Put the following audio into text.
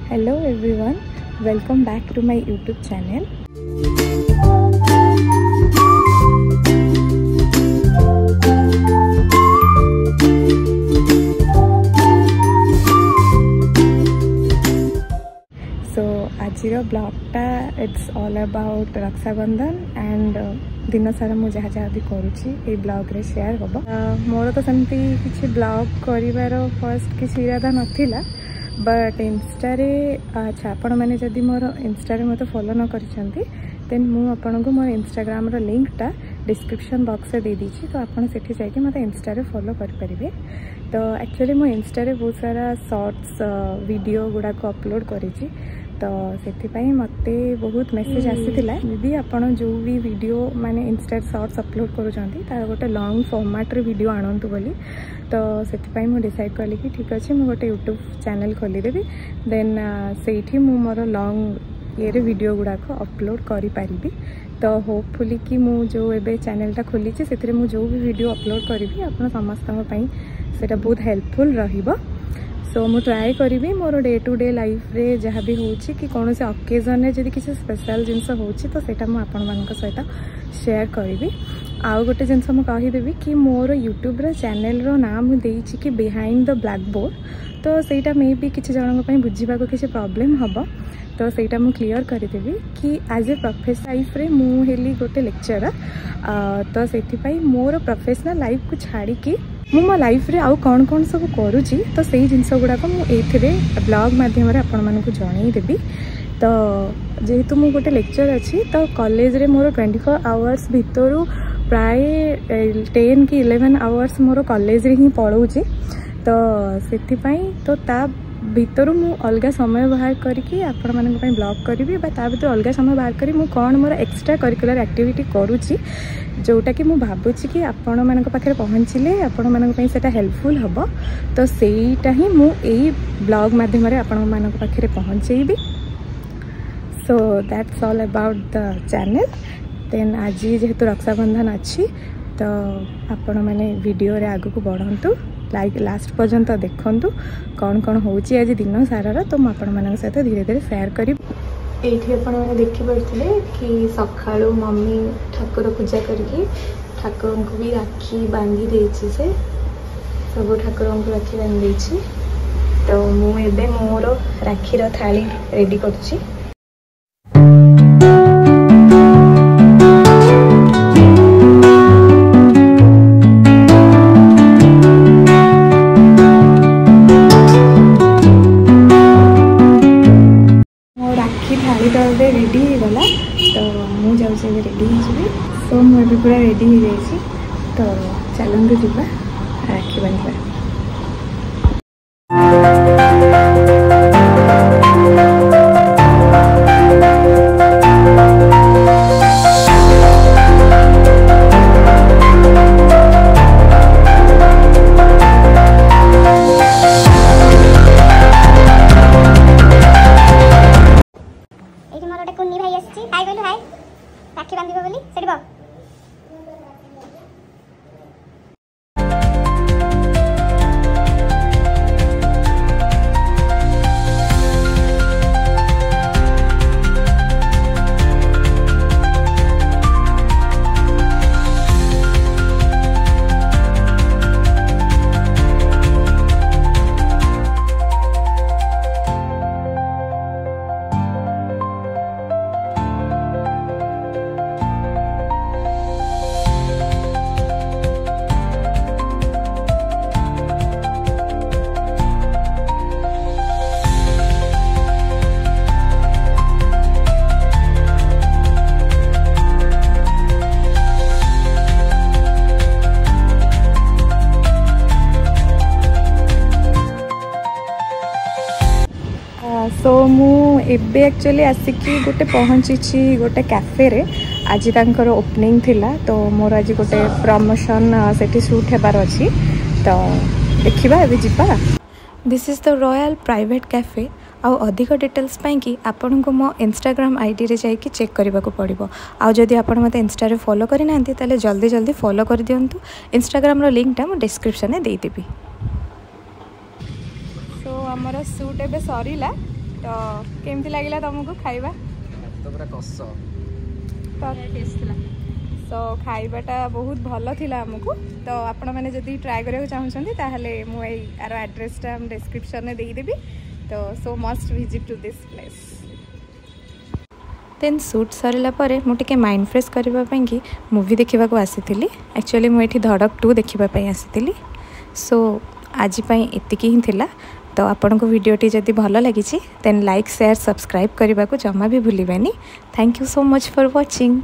Hello everyone, welcome back to my YouTube channel. So आजिर ब्लॉगटा it's all about Rakshabandhan and दिन सारा मुझे जहाँ जहाँ भी करुँची ब्लॉग रे शेयर हम मोर तो सेमती किसी ब्लॉग कर फर्स्ट किसी इरादा नाला बट इंस्टारे अच्छा आपण मैंने जदि मोर इंस्टारे मत फॉलो न करिसेंती देन मु आपन को मोर इंस्टाग्राम रो लिंकटा डिस्क्रिप्शन बॉक्स से दे दीची तो आपन सेठी जाके मत इंस्टारे फॉलो कर परिबे। तो एक्चुअली मो इंस्टारे बहुत सारा शॉर्ट्स वीडियो गुडा को अपलोड करिची तो से मत बहुत मेसेज आसीथिला दीदी आपन जो भी वीडियो माने इंस्टा शॉर्ट्स अपलोड करूछंती तार गोटे लॉन्ग फॉर्मेट रे वीडियो आणंतु बोली तो से मुझे डिसाइड कली कि ठीक अच्छे मुझे गोटे यूट्यूब चैनल खोलीदेवी देन से मोर लॉन्ग ये वीडियो गुड़ाक अपलोड करी पारिबी। तो होपफुली कि मु जो एबे चैनलटा खोली से मु जो भी वीडियो अपलोड करी आपन समस्त सेटा बहुत हेल्पफुल रहिबो। सो मु ट्राए करी more day to day life रे जहाँ भी होची कि कौन से ओकेजन रे जदि किसी स्पेशल जिनस होची तो सेटा मु आपन मानक सहित शेयर करी। आउ गोटे जिनस मु कहीदेवी कि मोर यूट्यूब रो चैनल रो नाम देइछि कि बिहाइंड द ब्लैक बोर्ड तो सेटा मे भी किसी जन बुझा को किसी प्रॉब्लम हम तो सेटा मु क्लियर करदेवी कि एज ए प्रोफेशनल लाइफ रे मु हेली गोटे लेक्चरर तो से मोर प्रोफेशनल लाइफ को छाड़ी मु मो लाइफ रे आउ कौन कौन सब करुँची तो सही जिनस गुड़ाक मुझे ब्लॉग माध्यम आपण मानक जनईदेवी। तो जेहेतु मु गोटे लेक्चर अच्छी तो कॉलेज रे मोर 24 आवर्स भितर प्राय 10 कि 11 आवर्स मोर कॉलेज रे ही पढ़ाऊँगी तो से तो ता भितर मु अलग समय बाहर करके आपण मानक ब्लॉग करी ता भीतर अलग समय बाहर करी मु कौन मोर एक्स्ट्रा करिकुलर एक्टिविटी करुँची जोटा कि मु भाबुची कि आपण मानक पाखे पहुँचले आपण मानक सेटा हेल्पफुल हम तो सेटा ही मु एई ब्लॉग माध्यम रे आपण मानक पाखे पहुँचेबी। So that's all about the channel. Then आज जेहेतु रक्षाबंधन अच्छी तो आपण मैंने वीडियो रे आगु को बढ़ंतु लाइक लास्ट पर्यंत देखंतु कौन कौन होची आज दिन सारा तो मु आपण मानक सहित धीरे धीरे शेयर करी। एठी आपण मैंने देखि पड़थिले कि सखाळु मम्मी ठाकुर पूजा करके ठाकुर को भी राखी बांधी देछि से सब ठाकुर को राखी बांधी देछि तो मु एबे मोर राखी रो थाली रेडी करछि। रेडी हो गला तो मु जाऊँ रेडी हो सो मुझे पूरा रेडी हो जाए तो चलते जीवा राखी बांधवा। राखी बांधिबो बोली सेठबो सो मु एबे एक्चुअली आसिकी गोटे पहुँची गोटे कैफे रे आज तांकर ओपनिंग थिला तो मोर आज गोटे प्रमोशन सेठी शूट हेबार अछि तो देखिबा एबे जिबा। This is the royal private cafe आउ अधिक डिटेल्स पाई कि आपन को मो इंस्टाग्राम आईडी रे जाई कि चेक करबा को पड़िबो आउ जदि आपन मते इंस्टा रे फॉलो करि नांती ताले जल्दी जल्दी फॉलो कर दियंतु। इंस्टाग्राम रो लिंक टा मो डिस्क्रिप्शन में दे देबी। सो हमर शूट एबे सरीला तो केमती लगिला तुमको खाइबा तो पूरा कस तो टेस्ट थिला सो खाइबाटा बहुत भल थिला हमको तो आपण मैंने जदि ट्राई करने चाहूँगी ताहले मु यार एड्रेसटा डिस्क्रिप्शन में देदेवी तो so must visit to this place then shoot सरला मुझे माइंड फ्रेश करने कि मूवी देखा आसी एक्चुअली मुझे धड़क 2 देखापी आसी सो आज एतिकी ही थिला तो आपन को वीडियोटी जदि भल लगी देन लाइक शेयर सब्सक्राइब करने को जमा भी भूलिबानी thank you so much for watching.